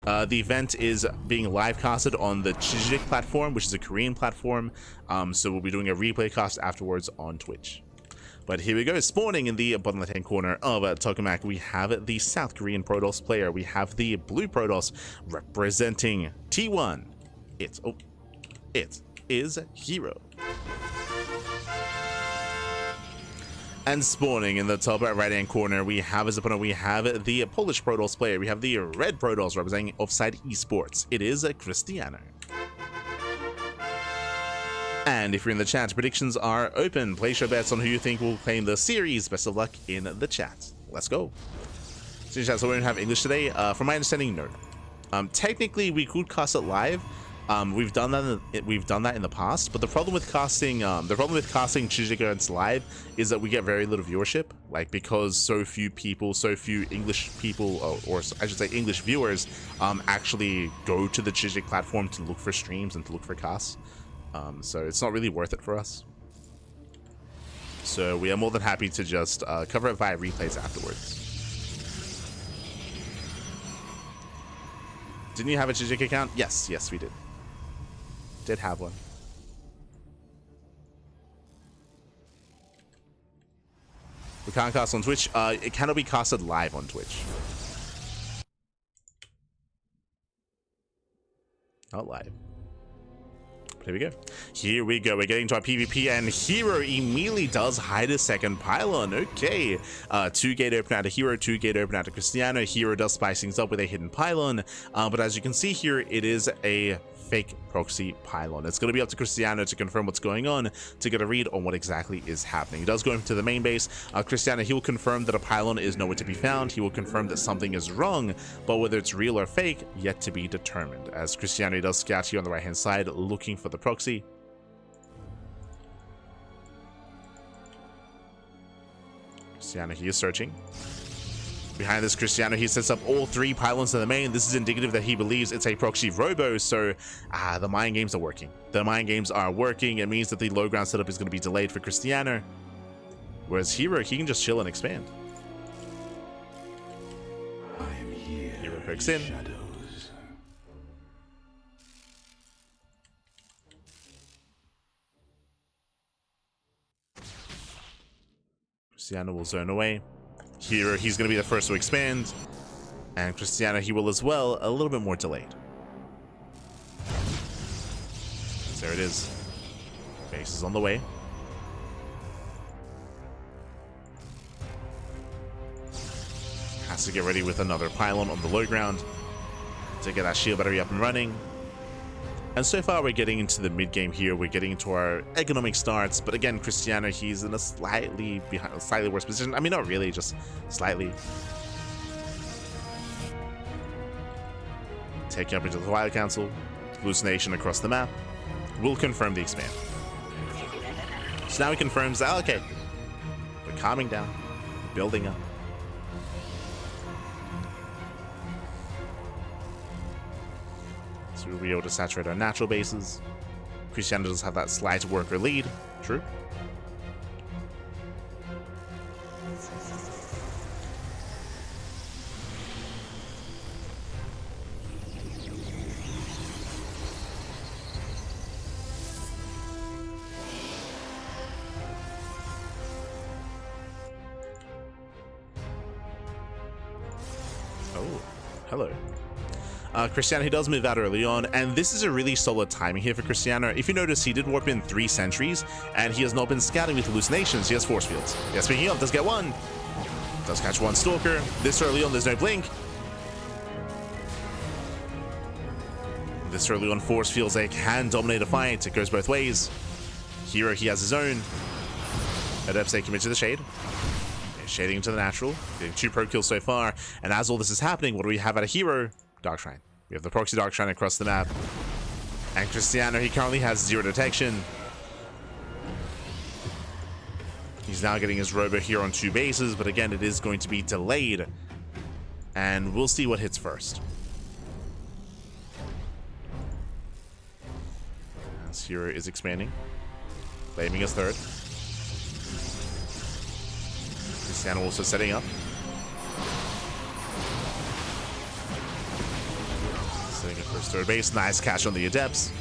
The event is being live casted on the Chijik platform, which is a Korean platform. So we'll be doing a replay cast afterwards on Twitch. But here we go, spawning in the bottom left-hand corner of Tokamak, we have the South Korean Protoss player. We have the blue Protoss representing T1. It is herO. And spawning in the top right-hand corner, we have as opponent, we have the Polish Protoss player. We have the red Protoss representing Offside Esports. It is Krystianer. And if you're in the chat, predictions are open. Place your bets on who you think will claim the series. Best of luck in the chat. Let's go. So we don't have English today. From my understanding, no. Technically, we could cast it live. We've done that in the past. But the problem with casting, Chijik events live is that we get very little viewership. Like, because so few English people, or I should say English viewers, actually go to the Chijik platform to look for streams and to look for casts. So it's not really worth it for us. So we are more than happy to just cover it via replays afterwards. Didn't you have a Chijik account? Yes, we did. Did have one. We can't cast on Twitch. It cannot be casted live on Twitch. Not live. Here we go. Here we go. We're getting to our PvP, and herO immediately does hide a second pylon. Okay. 2-gate open out of herO, 2-gate open out of Krystianer. herO does spice things up with a hidden pylon. But as you can see here, it is a fake proxy pylon. It's going to be up to Krystianer to confirm what's going on, to get a read on what exactly is happening. He does go into the main base. Krystianer, he will confirm that a pylon is nowhere to be found. He will confirm that something is wrong, but whether it's real or fake, yet to be determined. As Krystianer does scout here on the right hand side, looking for the proxy. Krystianer, he is searching. Behind this, Krystianer, he sets up all 3 pylons in the main. This is indicative that he believes it's a proxy robo, so the mind games are working. The mind games are working. It means that the low ground setup is going to be delayed for Krystianer. Whereas herO, he can just chill and expand. I am here. herO pokes in. Shadows. Krystianer will zone away. herO, he's going to be the first to expand, and Krystianer, he will as well, a little bit more delayed. So there it is. Base is on the way. Has to get ready with another pylon on the low ground to get that shield battery up and running. And so far, we're getting into the mid game here. We're getting into our economic starts, but again, Krystianer, he's in a slightly worse position. I mean, not really, just slightly. Taking up into the Wild Council, hallucination across the map. Will confirm the expand. So now he confirms that, okay, we're calming down, building up. So we'll be able to saturate our natural bases. Krystianer does have that slight worker lead. True. Oh, hello. Krystianer, he does move out early on, and this is a really solid timing here for Krystianer. If you notice, he did warp in 3 sentries, and he has not been scouting with hallucinations. He has force fields. Yeah, speaking of, does get 1. Does catch 1 stalker. This early on, there's no blink. This early on, force fields, they can dominate a fight. It goes both ways. herO, he has his own. Adepts, they commit to the shade. Shading into the natural. Getting 2 pro kills so far. And as all this is happening, what do we have out of herO? Dark Shrine. We have the proxy Dark Shrine across the map. And Krystianer, he currently has 0 detection. He's now getting his robo here on 2 bases, but again, it is going to be delayed. And we'll see what hits first. As herO is expanding. Claiming his 3rd. Krystianer also setting up. First third base, nice catch on the Adepts.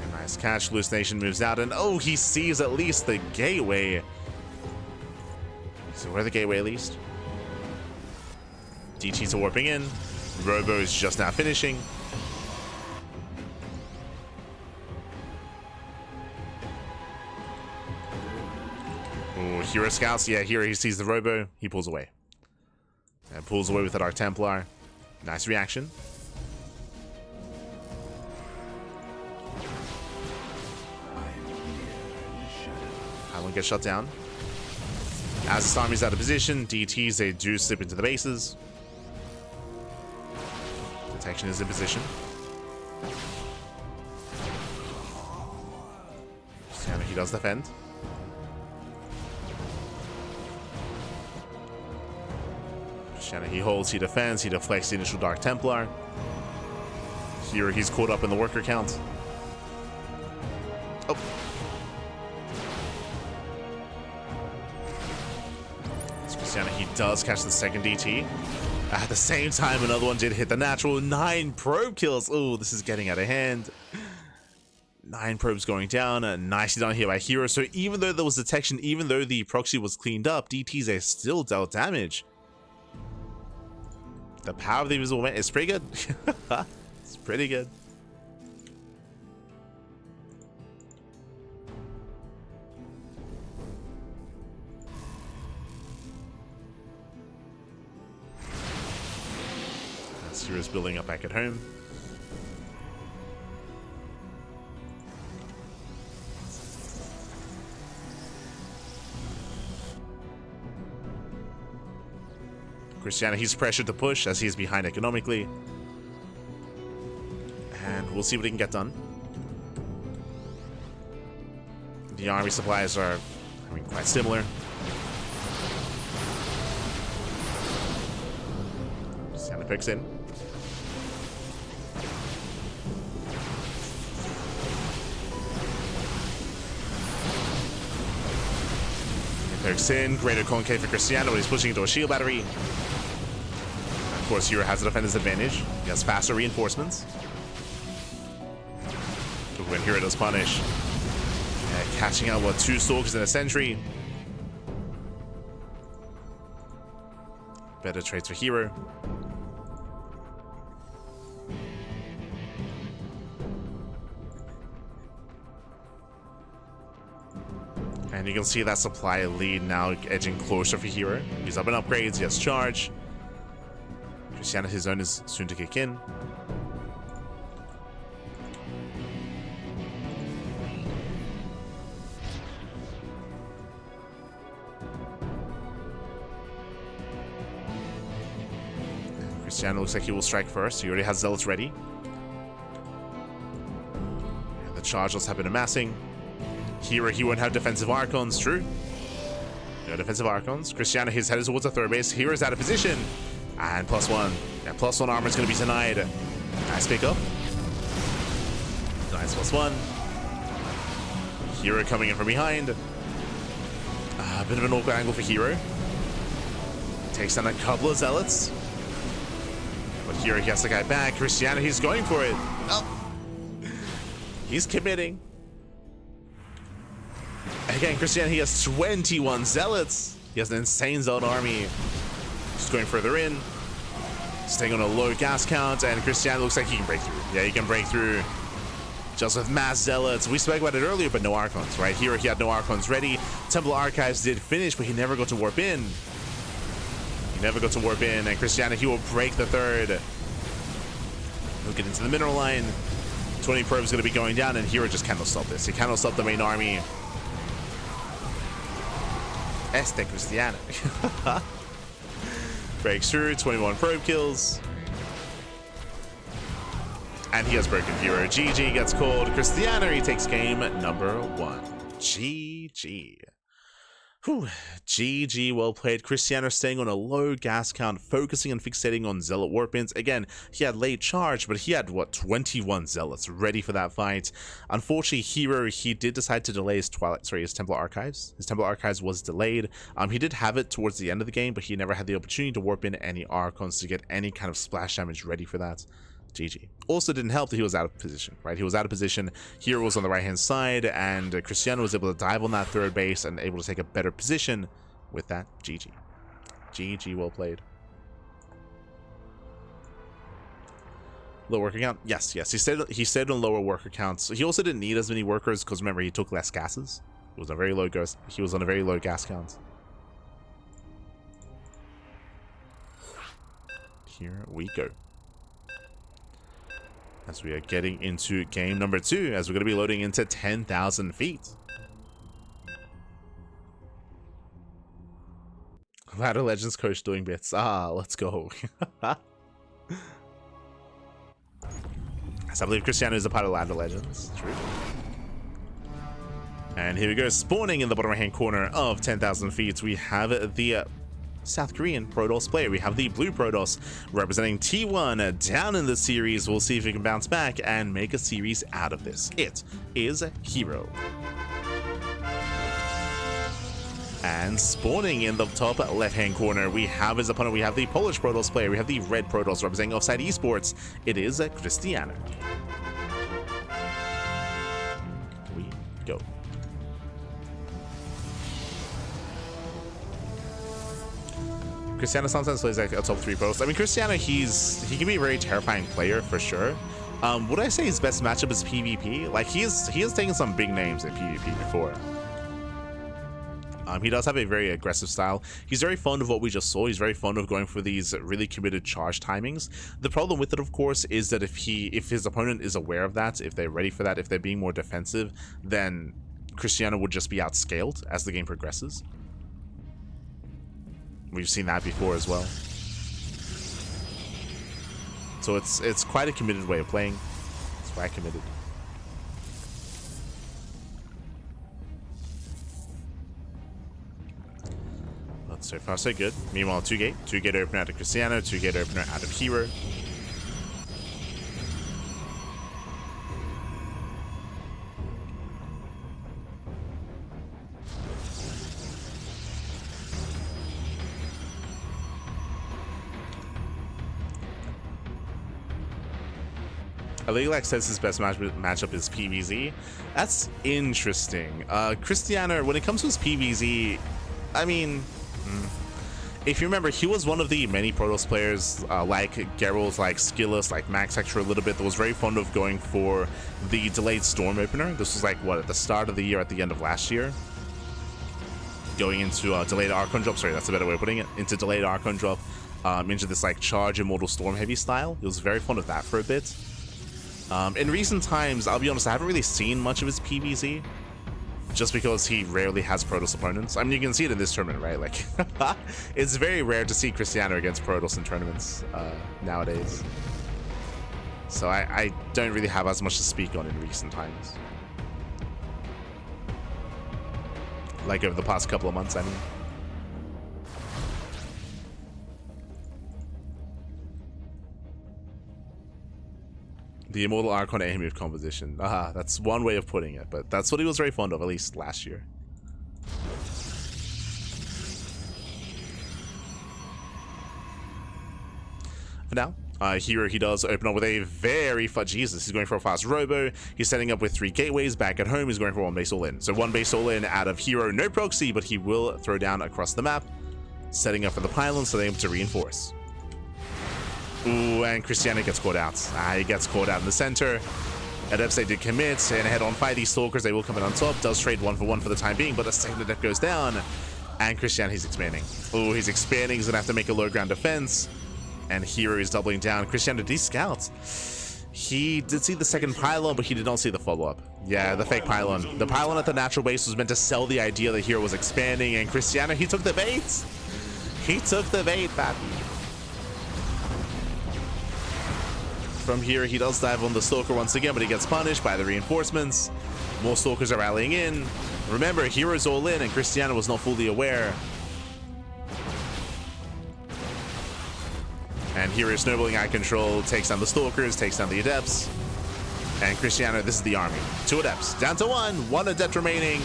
And nice catch, Hallucination moves out, and oh, he sees at least the gateway. So we're the gateway at least. DTs are warping in. Robo is just now finishing. Ooh, Hero Scouts. Yeah, here he sees the Robo. He pulls away. And pulls away with the Dark Templar. Nice reaction. Island gets shut down. As this army's out of position, DTs, they do slip into the bases. Protection is in position. Krystianer, he does defend. Krystianer, he holds, he defends, he deflects the initial Dark Templar. Here he's caught up in the worker count. Oh. Krystianer, he does catch the second DT. At the same time, another one did hit the natural. 9 probe kills. Oh, this is getting out of hand. 9 probes going down. Nicely done here by herO. So even though there was detection, even though the proxy was cleaned up, DTs are still dealt damage. The power of the invisible man is pretty good. It's pretty good. hero's building up back at home. Krystianer, he's pressured to push as he's behind economically. And we'll see what he can get done. The army supplies are, I mean, quite similar. Krystianer picks in. He picks in. Greater concave for Krystianer, but he's pushing into a shield battery. Of course, herO has a defender's advantage. He has faster reinforcements. When herO does punish. Catching out, what, 2 Stalkers and a Sentry. Better trades for herO. And you can see that supply lead now edging closer for herO. He's up in upgrades, he has charge. Krystianer, his own is soon to kick in. Krystianer looks like he will strike first. He already has Zealots ready. And the charges have been amassing. herO, he won't have defensive Archons, true. No defensive Archons. Krystianer, his head is towards the third base. herO's out of position. And +1. Yeah, +1 armor is going to be denied. Nice pickup. Nice +1. herO coming in from behind. A bit of an awkward angle for herO. Takes down a couple of Zealots. But herO gets the guy back. Krystianer, he's going for it. Oh. He's committing. Again, Krystianer, he has 21 Zealots. He has an insane Zealot army. Just going further in. Staying on a low gas count, and Krystianer looks like he can break through. Yeah, he can break through. Just with mass Zealots. We spoke about it earlier, but no Archons, right? herO, he had no Archons ready. Temple Archives did finish, but he never got to warp in. Never got to warp in, and Krystianer, he will break the third. He'll get into the mineral line. 20 probes going to be going down, and herO just cannot stop this. He cannot stop the main army. Krystianer. Breaks through, 21 probe kills. And he has broken herO. GG gets called. Krystianer, he takes game number 1. GG. Whew. GG, well played. Krystianer staying on a low gas count, focusing and fixating on Zealot Warpins. Again, he had late charge, but he had, what, 21 Zealots ready for that fight. Unfortunately, herO, he did decide to delay his his Templar Archives. His Templar Archives was delayed. He did have it towards the end of the game, but he never had the opportunity to warp in any Archons to get any kind of splash damage ready for that. GG. Also didn't help that he was out of position, right? He was out of position. herO was on the right-hand side, and Krystianer was able to dive on that third base and able to take a better position with that. GG. GG, well played. Low worker count? Yes. He stayed on lower worker counts. He also didn't need as many workers because remember, he took less gases. He was on a very low gas count. Here we go. As we are getting into game number 2, as we're going to be loading into 10,000 feet. Ladder Legends coach doing bits. Let's go. As I believe Krystianer is a part of Ladder Legends. True. And here we go. Spawning in the bottom right-hand corner of 10,000 feet, we have the South Korean Protoss player. We have the blue Protoss representing T1 down in the series. We'll see if we can bounce back and make a series out of this. It is herO. And spawning in the top left-hand corner, we have his opponent. We have the Polish Protoss player. We have the red Protoss representing Offside Esports. It is Krystianer. We go. Krystianer sometimes plays like a top 3 Protoss. I mean, Krystianer, he can be a very terrifying player for sure. Would I say his best matchup is PvP? Like, he has taken some big names in PvP before. He does have a very aggressive style. He's very fond of what we just saw. He's very fond of going for these really committed charge timings. The problem with it, of course, is that if his opponent is aware of that, if they're ready for that, if they're being more defensive, then Krystianer would just be outscaled as the game progresses. We've seen that before as well. So it's quite a committed way of playing. It's quite committed. But so far so good. Meanwhile, 2-gate opener out of Krystianer, 2-gate opener out of herO. Alex says his best matchup is PvZ. That's interesting. Krystianer, when it comes to his PvZ, I mean, if you remember, he was one of the many Protoss players like Geralt, like Skillus, like Max Hector a little bit, that was very fond of going for the delayed Storm opener. This was like, what, at the start of the year, at the end of last year? Going into delayed Archon drop, sorry, that's a better way of putting it, into delayed Archon drop, into this like charge Immortal Storm heavy style. He was very fond of that for a bit. In recent times, I'll be honest, I haven't really seen much of his PvZ, just because he rarely has Protoss opponents. I mean, you can see it in this tournament, right? Like, it's very rare to see Krystianer against Protoss in tournaments nowadays. So I don't really have as much to speak on in recent times. Like over the past couple of months, I mean. The Immortal Archon A-move composition. That's one way of putting it, but that's what he was very fond of, at least last year. For now, herO, he does open up with a very Jesus, he's going for a fast robo. He's setting up with 3 gateways back at home. He's going for 1 base all in. So 1 base all in out of herO, no proxy, but he will throw down across the map, setting up for the pylon so they're able to reinforce. Ooh, and Krystianer gets caught out. He gets caught out in the center. Adepse did commit, and head on fire. These Stalkers, they will come in on top. Does trade 1-for-1 for the time being, but the second Adept goes down. And Krystianer, he's expanding. Ooh, he's expanding. He's going to have to make a low ground defense. And herO is doubling down. Krystianer, did scout? He did see the second pylon, but he did not see the follow-up. Yeah, the fake pylon. The pylon at the natural base was meant to sell the idea that herO was expanding, and Krystianer, he took the bait. He took the bait, Pat. From here, he does dive on the Stalker once again, but he gets punished by the reinforcements. More Stalkers are rallying in. Remember, hero's all in, and Krystianer was not fully aware. And hero snowballing out of control, takes down the Stalkers, takes down the Adepts. And Krystianer, this is the army. 2 Adepts, down to 1 Adept remaining.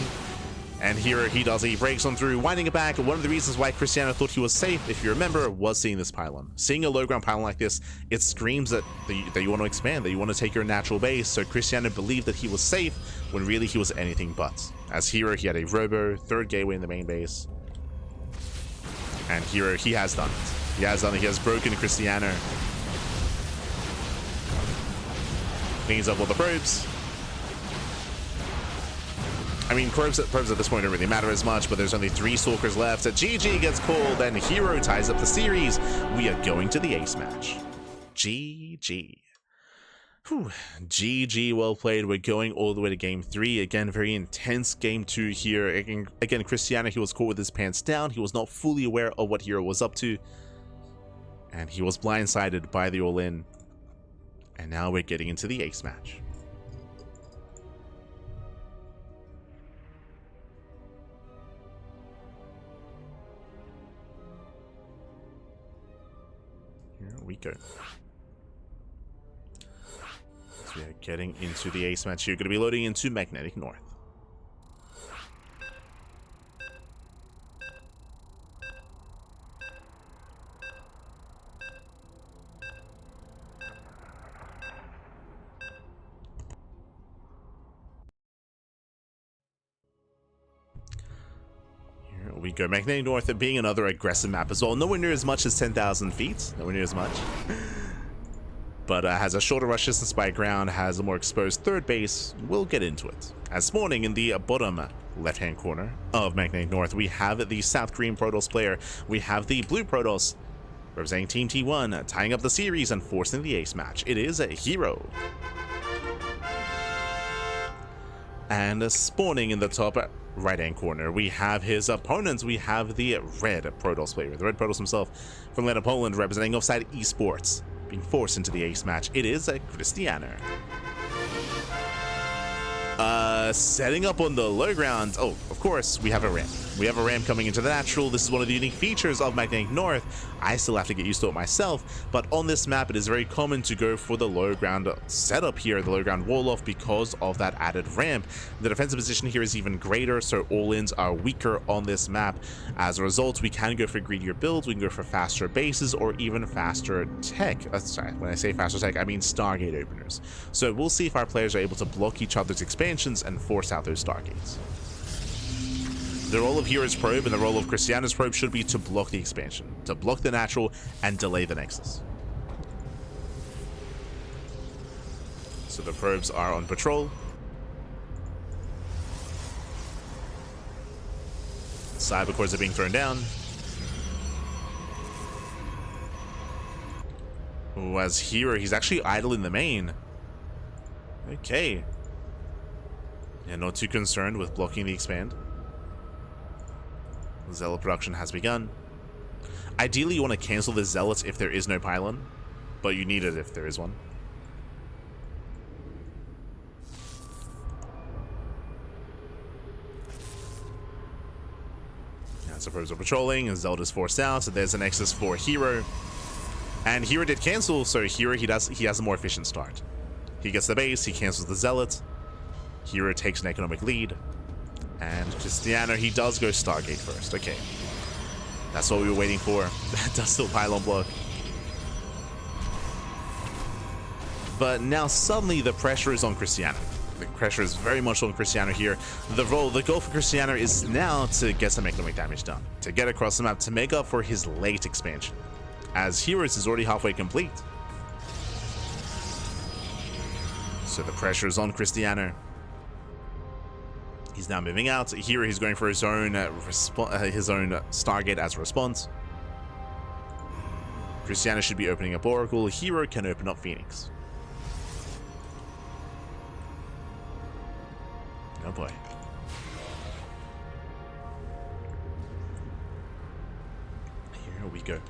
And here he does, he breaks on through, winding it back. One of the reasons why Krystianer thought he was safe, if you remember, was seeing this pylon. Seeing a low ground pylon like this, it screams that you want to expand, that you want to take your natural base. So Krystianer believed that he was safe, when really he was anything but. As hero, he had a robo, 3rd gateway in the main base. And hero, he has done it. He has done it, he has broken Krystianer. Cleans up all the probes. I mean, probes at this point don't really matter as much, but there's only 3 Stalkers left. GG gets called, and hero ties up the series. We are going to the ace match. GG. Whew. GG, well played. We're going all the way to game 3. Again, very intense game 2 here. Again, Krystianer, he was caught with his pants down. He was not fully aware of what hero was up to. And he was blindsided by the all-in. And now we're getting into the ace match. Here we go. So we are getting into the ace match here. Going to be loading into Magnetic North. We go. Magnetic North being another aggressive map as well. Nowhere near as much as 10,000 feet. Nowhere near as much. But has a shorter rush distance by ground, has a more exposed 3rd base. We'll get into it. As spawning in the bottom left-hand corner of Magnetic North, we have the South Green Protoss player. We have the Blue Protoss representing Team T1, tying up the series and forcing the ace match. It is a herO. And spawning in the top right-hand corner, we have his opponents. We have the red Protoss player, the red Protoss himself from Atlanta, Poland, representing Offside Esports, being forced into the ace match. It is a Krystianer. Setting up on the low ground. Oh, of course, we have a ramp. We have a ramp coming into the natural. This is one of the unique features of Magnetic North. I still have to get used to it myself, but on this map, it is very common to go for the low ground setup here, the low ground wall-off, because of that added ramp. The defensive position here is even greater, so all-ins are weaker on this map. As a result, we can go for greedier builds, we can go for faster bases, or even faster tech. Sorry, when I say faster tech, I mean Stargate openers. So we'll see if our players are able to block each other's expansions and force out those Stargates. The role of hero's probe and the role of Krystianer's probe should be to block the expansion, to block the natural, and delay the nexus. So the probes are on patrol. Cyber cores are being thrown down. Ooh, as hero, he's actually idle in the main. Okay. Yeah, not too concerned with blocking the expand. Zealot production has begun. Ideally, you want to cancel the Zealots if there is no pylon, but you need it if there is one. Yeah, so probes are patrolling, and Zealot is forced out, so there's a nexus for hero. And hero did cancel, so hero, he has a more efficient start. He gets the base, he cancels the Zealot. Hero takes an economic lead. And Krystianer, he does go Stargate first. Okay. That's what we were waiting for. That does still pylon block. But now suddenly the pressure is on Krystianer. The pressure is very much on Krystianer here. The goal for Krystianer is now to get some economic damage done. To get across the map, to make up for his late expansion. As Heroes is already halfway complete. So the pressure is on Krystianer. He's now moving out. Here he's going for his own Stargate as a response. Krystianer should be opening up Oracle. Hero can open up Phoenix. Oh boy. Here we go.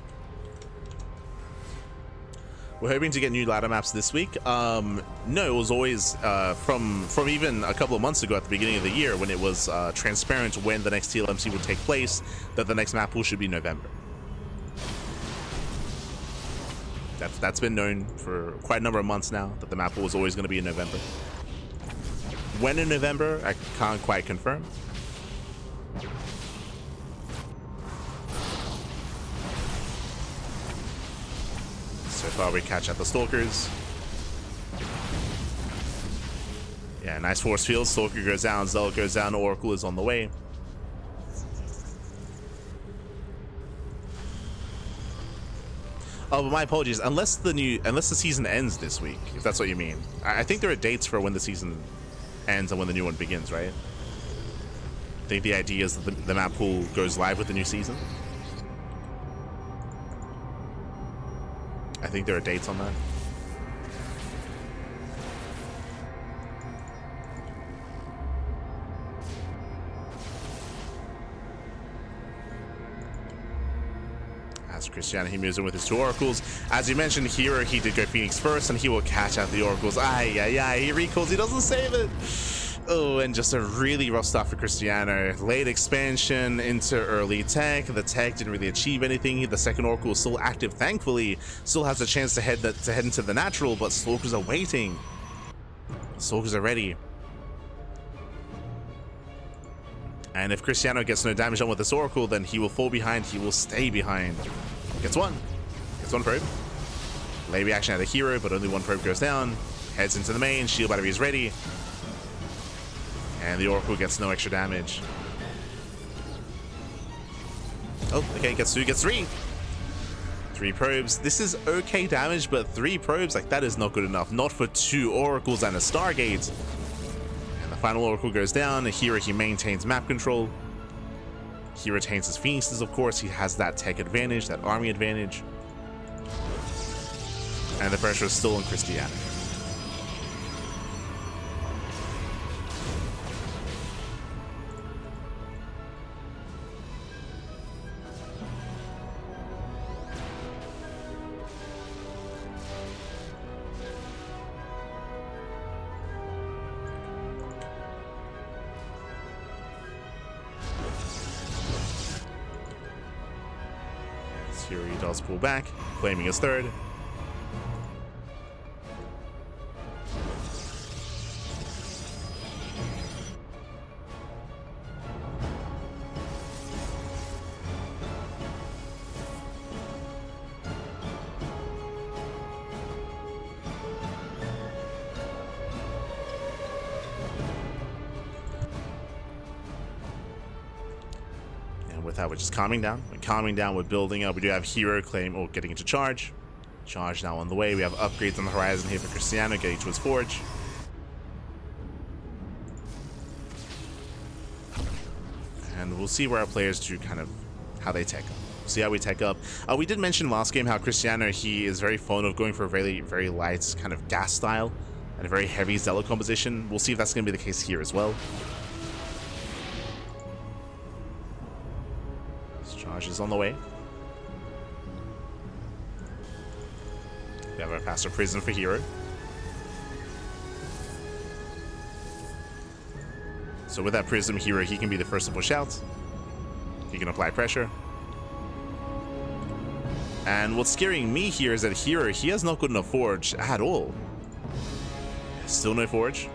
We're hoping to get new ladder maps this week. No, it was always from even a couple of months ago at the beginning of the year when it was transparent when the next TLMC would take place that the next map pool should be November. That's been known for quite a number of months now that the map pool was always going to be in November. When in November, I can't quite confirm. So far we catch out the Stalkers. Yeah, nice force field. Stalker goes down, Zealot goes down, Oracle is on the way. Oh, but my apologies. Unless the season ends this week, if that's what you mean. I think there are dates for when the season ends and when the new one begins, right? I think the idea is that the map pool goes live with the new season. I think there are dates on that. As Krystianer, he moves in with his 2 oracles. As you mentioned, herO, he did go Phoenix first, and he will catch out the oracles. He recalls, he doesn't save it. Oh, and just a really rough start for Krystianer. Late expansion into early tech. The tech didn't really achieve anything. The second oracle is still active, thankfully. Still has a chance to head into the natural, but Stalkers are waiting. Stalkers are ready. And if Krystianer gets no damage on with this oracle, then he will fall behind. He will stay behind. Gets one probe. Late reaction at a herO, but only 1 probe goes down. Heads into the main. Shield battery is ready. And the oracle gets no extra damage. Oh, okay, gets 2, gets 3. 3 probes. This is okay damage, but 3 probes, like, that is not good enough. Not for 2 oracles and a Stargate. And the final oracle goes down. herO, he maintains map control. He retains his Phoenixes, of course. He has that tech advantage, that army advantage. And the pressure is still on Krystianer. Here he does pull back, claiming his 3rd. With that, we're just calming down. We're calming down, we're building up. We do have herO claim or getting into charge. Charge now on the way. We have upgrades on the horizon here for Krystianer getting to his forge. And we'll see where our players do kind of how they tech up. See how we tech up. We did mention last game how Krystianer, he is very fond of going for a very, very light kind of gas style and a very heavy Zealot composition. We'll see if that's going to be the case here as well. Charge is on the way. We have our faster prison for herO. So with that prism, herO, he can be the first to push out. He can apply pressure. And what's scaring me here is that herO, he has not good enough forge at all. Still no forge.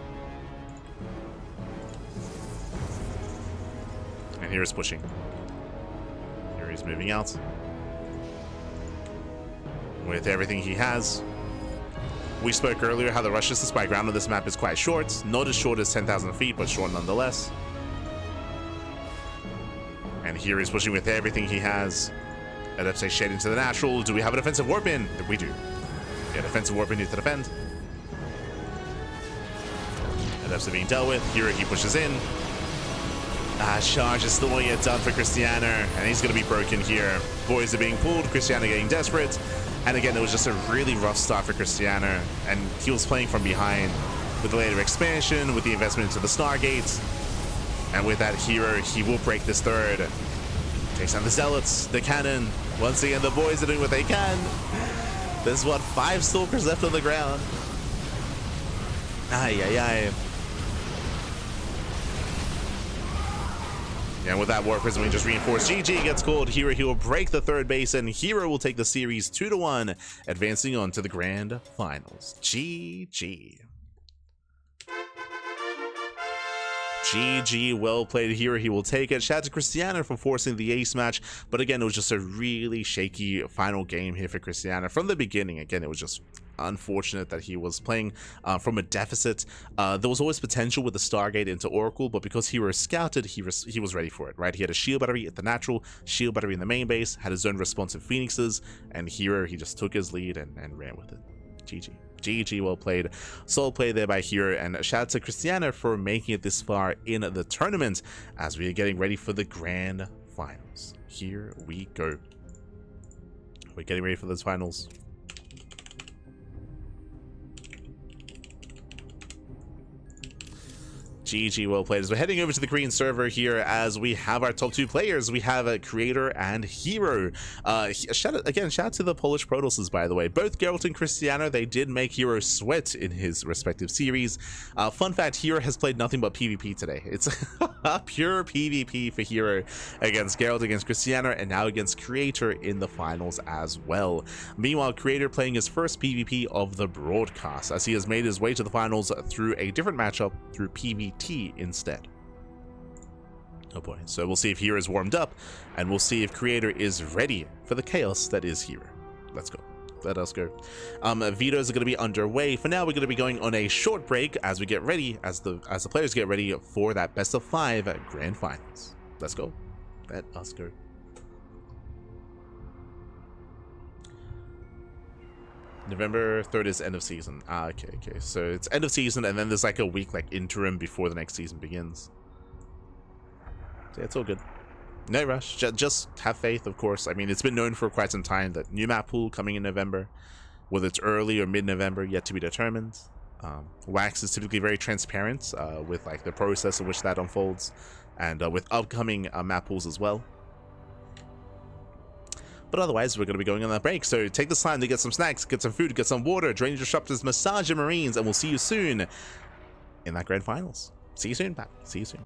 And hero's pushing. He's moving out with everything he has. We spoke earlier how the rush distance by ground on this map is quite short. Not as short as 10,000 feet, but short nonetheless. And here he's pushing with everything he has. Adepts shade into the natural. Do we have a defensive warp in? We do. Yeah, defensive warp in here to defend. Adepts are being dealt with. herO, he pushes in. Charge is still not yet done for Krystianer, and he's going to be broken here. Boys are being pulled, Krystianer getting desperate, and again, it was just a really rough start for Krystianer, and he was playing from behind with the later expansion, with the investment into the Stargate, and with that herO, he will break this 3rd. Takes down the Zealots, the cannon. Once again, the boys are doing what they can. There's what, 5 Stalkers left on the ground. Ay, ay, ay. And with that War Prism, we just reinforced. GG gets called. herO, he will break the 3rd base, and herO will take the series 2-1, advancing on to the grand finals. GG. GG, well played herO, he will take it. Shout out to Krystianer for forcing the ace match, but again, it was just a really shaky final game here for Krystianer. From the beginning, again, it was just unfortunate that he was playing from a deficit. There was always potential with the Stargate into Oracle, but because herO scouted, he was ready for it, right? He had a shield battery at the natural, shield battery in the main base, had his own responsive Phoenixes, and herO, he just took his lead and ran with it. GG. GG, well played. Solid play there by herO, and shout out to Krystianer for making it this far in the tournament as we are getting ready for the grand finals. Here we go. We're getting ready for those finals. GG, well played. As we're heading over to the Korean server here, as we have our top 2 players, we have a Creator and herO. Shout out to the Polish Protosses, by the way. Both Geralt and Krystianer, they did make herO sweat in his respective series. Fun fact, herO has played nothing but PvP today. It's pure PvP for herO against Geralt, against Krystianer, and now against Creator in the finals as well. Meanwhile, Creator playing his first PvP of the broadcast, as he has made his way to the finals through a different matchup, through PvT instead. Oh boy, so we'll see if herO is warmed up, and we'll see if Creator is ready for the chaos that is herO. Let's go. Let us go. Vetoes are going to be underway. For now, we're going to be going on a short break as we get ready, as the players get ready for that best of 5 grand finals. Let's go. Let us go. November 3rd is end of season. Okay. So it's end of season, and then there's like a week like interim before the next season begins. So yeah, it's all good. No rush. Just have faith, of course. I mean, it's been known for quite some time that new map pool coming in November, whether it's early or mid-November, yet to be determined. Wax is typically very transparent with like the process in which that unfolds, and with upcoming map pools as well. But otherwise, we're going to be going on that break. So take this time to get some snacks, get some food, get some water, drainage disruptors, massage your marines, and we'll see you soon in that grand finals. See you soon, Pat. See you soon.